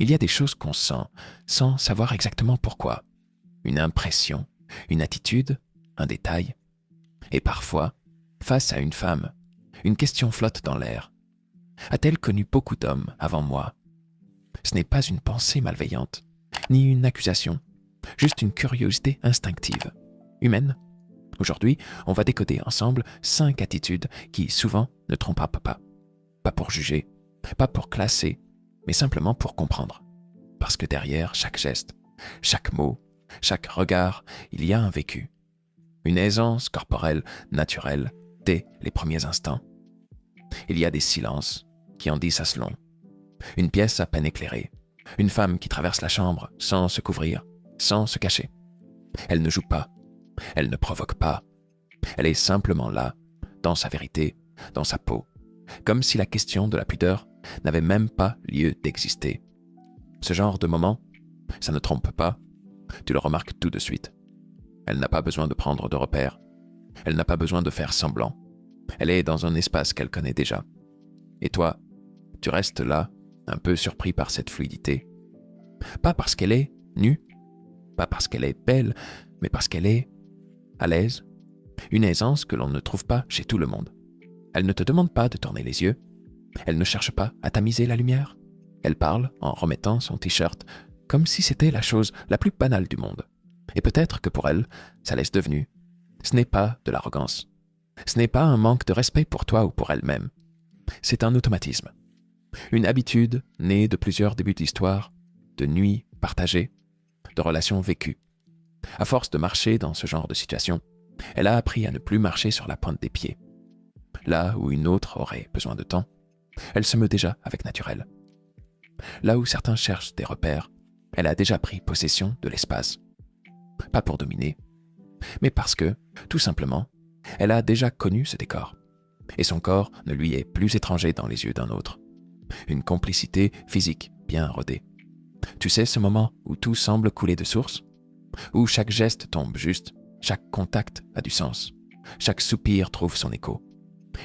Il y a des choses qu'on sent sans savoir exactement pourquoi. Une impression, une attitude, un détail. Et parfois, face à une femme, une question flotte dans l'air. A-t-elle connu beaucoup d'hommes avant moi? Ce n'est pas une pensée malveillante, ni une accusation, juste une curiosité instinctive, humaine. Aujourd'hui, on va décoder ensemble 5 attitudes qui, souvent, ne trompent pas. Pas pour juger, pas pour classer, mais simplement pour comprendre. Parce que derrière chaque geste, chaque mot, chaque regard, il y a un vécu. Une aisance corporelle naturelle dès les premiers instants. Il y a des silences qui en disent assez long. Une pièce à peine éclairée. Une femme qui traverse la chambre sans se couvrir, sans se cacher. Elle ne joue pas. Elle ne provoque pas. Elle est simplement là, dans sa vérité, dans sa peau. Comme si la question de la pudeur n'avait même pas lieu d'exister. Ce genre de moment, ça ne trompe pas. Tu le remarques tout de suite. Elle n'a pas besoin de prendre de repères. Elle n'a pas besoin de faire semblant. Elle est dans un espace qu'elle connaît déjà. Et toi, tu restes là, un peu surpris par cette fluidité. Pas parce qu'elle est nue, pas parce qu'elle est belle, mais parce qu'elle est à l'aise. Une aisance que l'on ne trouve pas chez tout le monde. Elle ne te demande pas de tourner les yeux. Elle ne cherche pas à tamiser la lumière. Elle parle en remettant son t-shirt comme si c'était la chose la plus banale du monde. Et peut-être que pour elle, ça l'est devenu. Ce n'est pas de l'arrogance. Ce n'est pas un manque de respect pour toi ou pour elle-même. C'est un automatisme. Une habitude née de plusieurs débuts d'histoire, de nuits partagées, de relations vécues. À force de marcher dans ce genre de situation, elle a appris à ne plus marcher sur la pointe des pieds. Là où une autre aurait besoin de temps, elle se meut déjà avec naturel. Là où certains cherchent des repères, elle a déjà pris possession de l'espace. Pas pour dominer, mais parce que, tout simplement, elle a déjà connu ce décor. Et son corps ne lui est plus étranger dans les yeux d'un autre. Une complicité physique bien rodée. Tu sais ce moment où tout semble couler de source? Où chaque geste tombe juste, chaque contact a du sens, chaque soupir trouve son écho.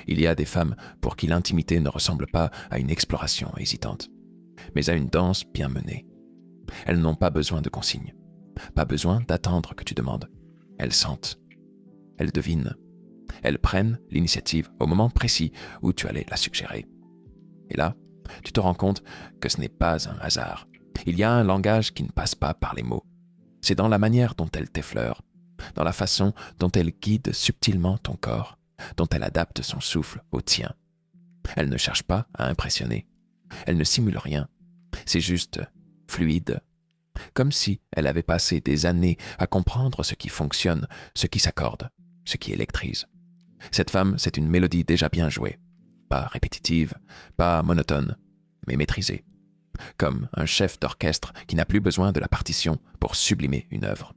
Il y a des femmes pour qui l'intimité ne ressemble pas à une exploration hésitante, mais à une danse bien menée. Elles n'ont pas besoin de consignes, pas besoin d'attendre que tu demandes. Elles sentent, elles devinent, elles prennent l'initiative au moment précis où tu allais la suggérer. Et là, tu te rends compte que ce n'est pas un hasard. Il y a un langage qui ne passe pas par les mots. C'est dans la manière dont elle t'effleure, dans la façon dont elle guide subtilement ton corps, dont elle adapte son souffle au tien. Elle ne cherche pas à impressionner. Elle ne simule rien. C'est juste fluide, comme si elle avait passé des années à comprendre ce qui fonctionne, ce qui s'accorde, ce qui électrise. Cette femme, c'est une mélodie déjà bien jouée, pas répétitive, pas monotone, mais maîtrisée, comme un chef d'orchestre qui n'a plus besoin de la partition pour sublimer une œuvre.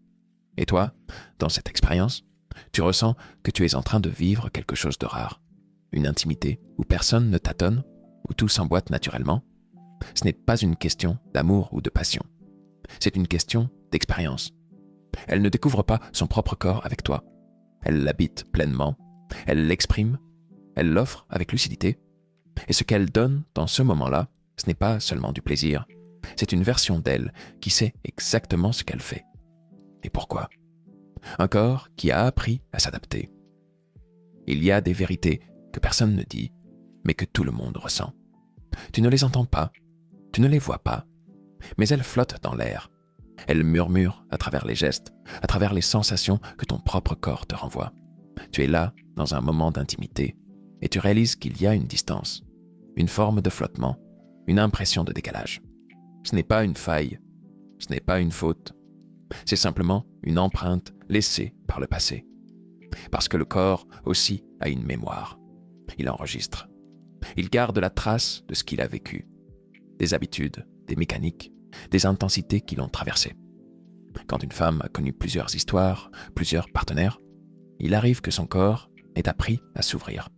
Et toi, dans cette expérience, tu ressens que tu es en train de vivre quelque chose de rare, une intimité où personne ne tâtonne, où tout s'emboîte naturellement. Ce n'est pas une question d'amour ou de passion. C'est une question d'expérience. Elle ne découvre pas son propre corps avec toi. Elle l'habite pleinement. Elle l'exprime. Elle l'offre avec lucidité. Et ce qu'elle donne dans ce moment-là, ce n'est pas seulement du plaisir. C'est une version d'elle qui sait exactement ce qu'elle fait. Et pourquoi? Un corps qui a appris à s'adapter. Il y a des vérités que personne ne dit, mais que tout le monde ressent. Tu ne les entends pas, tu ne les vois pas, mais elles flottent dans l'air. Elles murmurent à travers les gestes, à travers les sensations que ton propre corps te renvoie. Tu es là, dans un moment d'intimité, et tu réalises qu'il y a une distance, une forme de flottement, une impression de décalage. Ce n'est pas une faille, ce n'est pas une faute, c'est simplement une empreinte laissée par le passé. Parce que le corps aussi a une mémoire. Il enregistre. Il garde la trace de ce qu'il a vécu, des habitudes, des mécaniques, des intensités qui l'ont traversé. Quand une femme a connu plusieurs histoires, plusieurs partenaires, il arrive que son corps ait appris à s'ouvrir,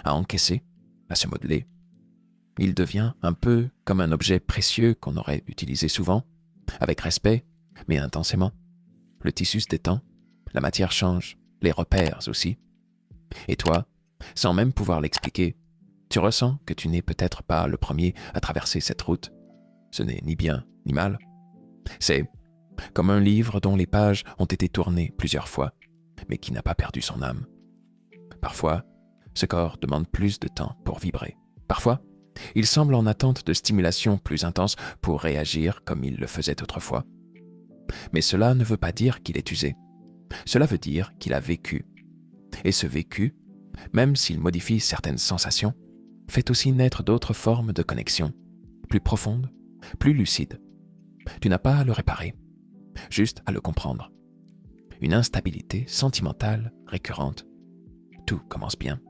à encaisser, à se modeler. Il devient un peu comme un objet précieux qu'on aurait utilisé souvent, avec respect, mais intensément. Le tissu se détend, la matière change, les repères aussi. Et toi, sans même pouvoir l'expliquer, tu ressens que tu n'es peut-être pas le premier à traverser cette route. ce n'est ni bien ni mal. C'est comme un livre dont les pages ont été tournées plusieurs fois, mais qui n'a pas perdu son âme. Parfois, ce corps demande plus de temps pour vibrer. Parfois, il semble en attente de stimulation plus intense pour réagir comme il le faisait autrefois. Mais cela ne veut pas dire qu'il est usé. Cela veut dire qu'il a vécu. Et ce vécu, même s'il modifie certaines sensations, fait aussi naître d'autres formes de connexion, plus profondes, plus lucides. Tu n'as pas à le réparer, juste à le comprendre. Une instabilité sentimentale récurrente. Tout commence bien.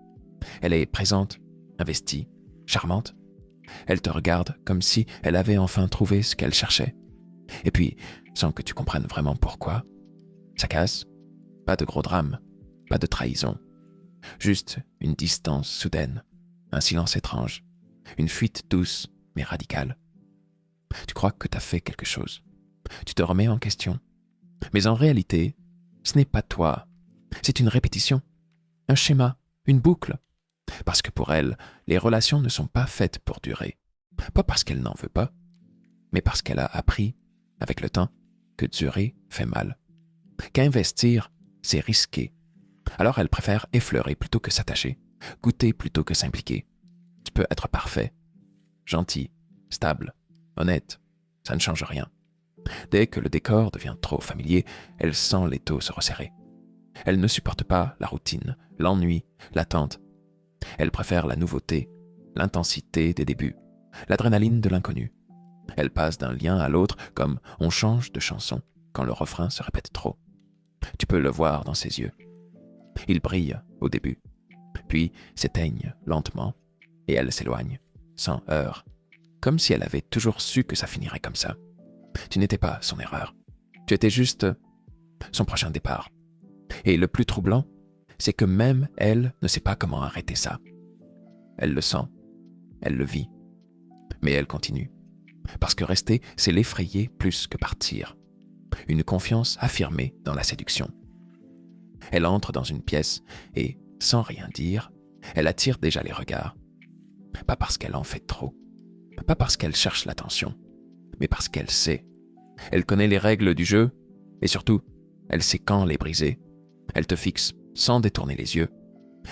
Elle est présente, investie, charmante. Elle te regarde comme si elle avait enfin trouvé ce qu'elle cherchait. Et puis, sans que tu comprennes vraiment pourquoi, ça casse. Pas de gros drame, pas de trahison. Juste une distance soudaine, un silence étrange, une fuite douce mais radicale. Tu crois que tu as fait quelque chose. Tu te remets en question. Mais en réalité, ce n'est pas toi. C'est une répétition, un schéma, une boucle. Parce que pour elle, les relations ne sont pas faites pour durer. Pas parce qu'elle n'en veut pas, mais parce qu'elle a appris, avec le temps, que durer fait mal. Qu'investir, c'est risqué. Alors elle préfère effleurer plutôt que s'attacher, goûter plutôt que s'impliquer. Tu peux être parfait, gentil, stable, honnête, ça ne change rien. Dès que le décor devient trop familier, elle sent l'étau se resserrer. Elle ne supporte pas la routine, l'ennui, l'attente. Elle préfère la nouveauté, l'intensité des débuts, l'adrénaline de l'inconnu. Elle passe d'un lien à l'autre comme on change de chanson quand le refrain se répète trop. Tu peux le voir dans ses yeux. Ils brillent au début, puis s'éteignent lentement et elle s'éloigne, sans heurts, comme si elle avait toujours su que ça finirait comme ça. Tu n'étais pas son erreur. Tu étais juste son prochain départ. Et le plus troublant, c'est que même elle ne sait pas comment arrêter ça. Elle le sent, elle le vit, mais elle continue. Parce que rester, c'est l'effrayer plus que partir. Une confiance affirmée dans la séduction. Elle entre dans une pièce et, sans rien dire, elle attire déjà les regards. Pas parce qu'elle en fait trop, pas parce qu'elle cherche l'attention, mais parce qu'elle sait. Elle connaît les règles du jeu et surtout, elle sait quand les briser. Elle te fixe sans détourner les yeux.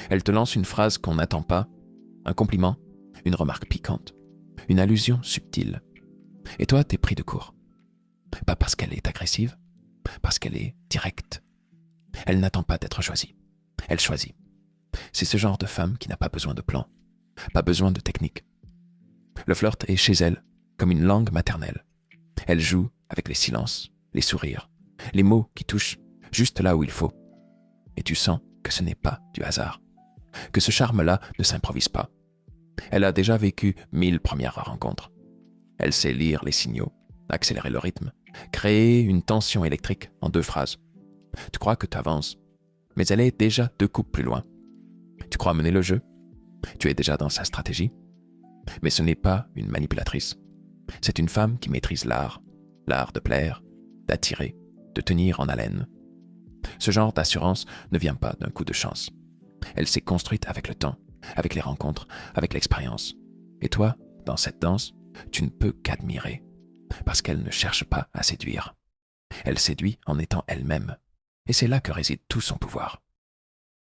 Elle te lance une phrase qu'on n'attend pas, un compliment, une remarque piquante, une allusion subtile. Et toi, t'es pris de court. Pas parce qu'elle est agressive, parce qu'elle est directe. Elle n'attend pas d'être choisie. Elle choisit. C'est ce genre de femme qui n'a pas besoin de plan, pas besoin de technique. Le flirt est chez elle, comme une langue maternelle. Elle joue avec les silences, les sourires, les mots qui touchent juste là où il faut. Et tu sens que ce n'est pas du hasard, que ce charme-là ne s'improvise pas. Elle a déjà vécu 1000 premières rencontres. Elle sait lire les signaux, accélérer le rythme, créer une tension électrique en 2 phrases. Tu crois que tu avances, mais elle est déjà 2 coupes plus loin. Tu crois mener le jeu, tu es déjà dans sa stratégie. Mais ce n'est pas une manipulatrice. C'est une femme qui maîtrise l'art de plaire, d'attirer, de tenir en haleine. Ce genre d'assurance ne vient pas d'un coup de chance. Elle s'est construite avec le temps, avec les rencontres, avec l'expérience. Et toi, dans cette danse, tu ne peux qu'admirer, parce qu'elle ne cherche pas à séduire. Elle séduit en étant elle-même. Et c'est là que réside tout son pouvoir.